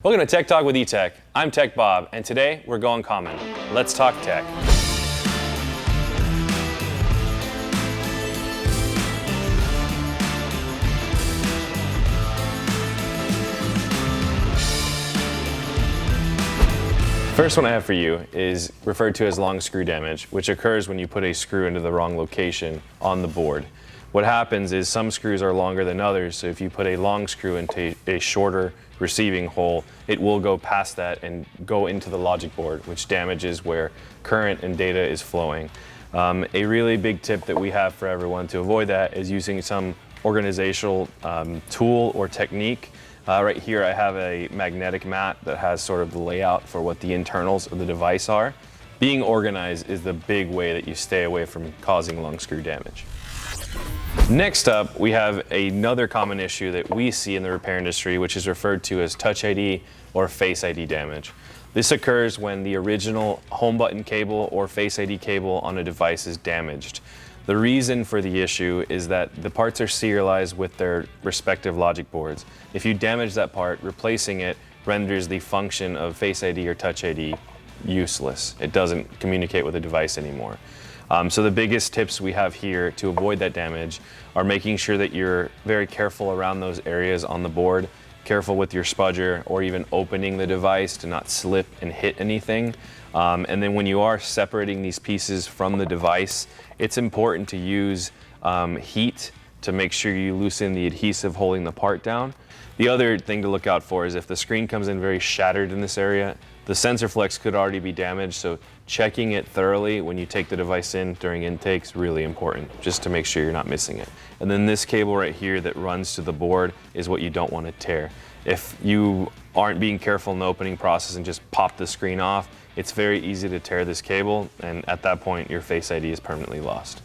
Welcome to Tech Talk with Etech. I'm Tech Bob, and today we're going common. Let's talk tech. First one I have for you is referred to as long screw damage, which occurs when you put a screw into the wrong location on the board. What happens is some screws are longer than others, so if you put a long screw into a shorter receiving hole, it will go past that and go into the logic board, which damages where current and data is flowing. A really big tip that we have for everyone to avoid that is using some organizational tool or technique. Right here I have a magnetic mat that has sort of the layout for what the internals of the device are. Being organized is the big way that you stay away from causing long screw damage. Next up, we have another common issue that we see in the repair industry, which is referred to as Touch ID or Face ID damage. This occurs when the original home button cable or Face ID cable on a device is damaged. The reason for the issue is that the parts are serialized with their respective logic boards. If you damage that part, replacing it renders the function of Face ID or Touch ID useless. It doesn't communicate with the device anymore. So the biggest tips we have here to avoid that damage are making sure that you're very careful around those areas on the board, careful with your spudger or even opening the device to not slip and hit anything. And then when you are separating these pieces from the device, it's important to use heat to make sure you loosen the adhesive holding the part down. The other thing to look out for is if the screen comes in very shattered in this area, the sensor flex could already be damaged, so checking it thoroughly when you take the device in during intake is really important, just to make sure you're not missing it. And then this cable right here that runs to the board is what you don't want to tear. If you aren't being careful in the opening process and just pop the screen off, it's very easy to tear this cable, and at that point your Face ID is permanently lost.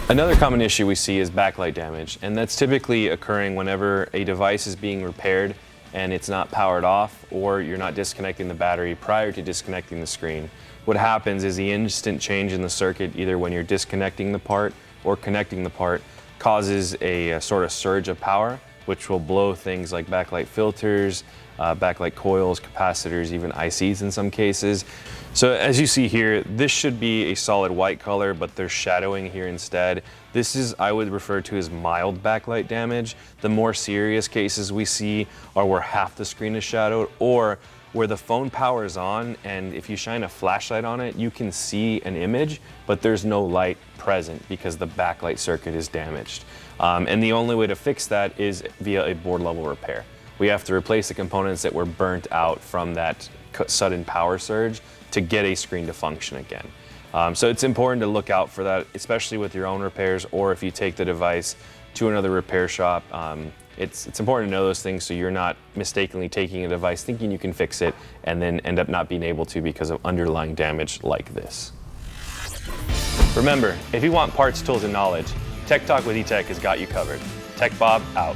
Another common issue we see is backlight damage, and that's typically occurring whenever a device is being repaired and it's not powered off, or you're not disconnecting the battery prior to disconnecting the screen. What happens is the instant change in the circuit, either when you're disconnecting the part or connecting the part, causes a sort of surge of power, which will blow things like backlight filters, backlight coils, capacitors, even ICs in some cases. So as you see here, this should be a solid white color, but there's shadowing here instead. This is, I would refer to as mild backlight damage. The more serious cases we see are where half the screen is shadowed, or where the phone power is on, and if you shine a flashlight on it, you can see an image, but there's no light present because the backlight circuit is damaged. And the only way to fix that is via a board level repair. We have to replace the components that were burnt out from that sudden power surge to get a screen to function again. So it's important to look out for that, especially with your own repairs, or if you take the device to another repair shop. It's important to know those things so you're not mistakenly taking a device thinking you can fix it and then end up not being able to because of underlying damage like this. Remember, if you want parts, tools, and knowledge, Tech Talk with Etech has got you covered. Tech Bob out.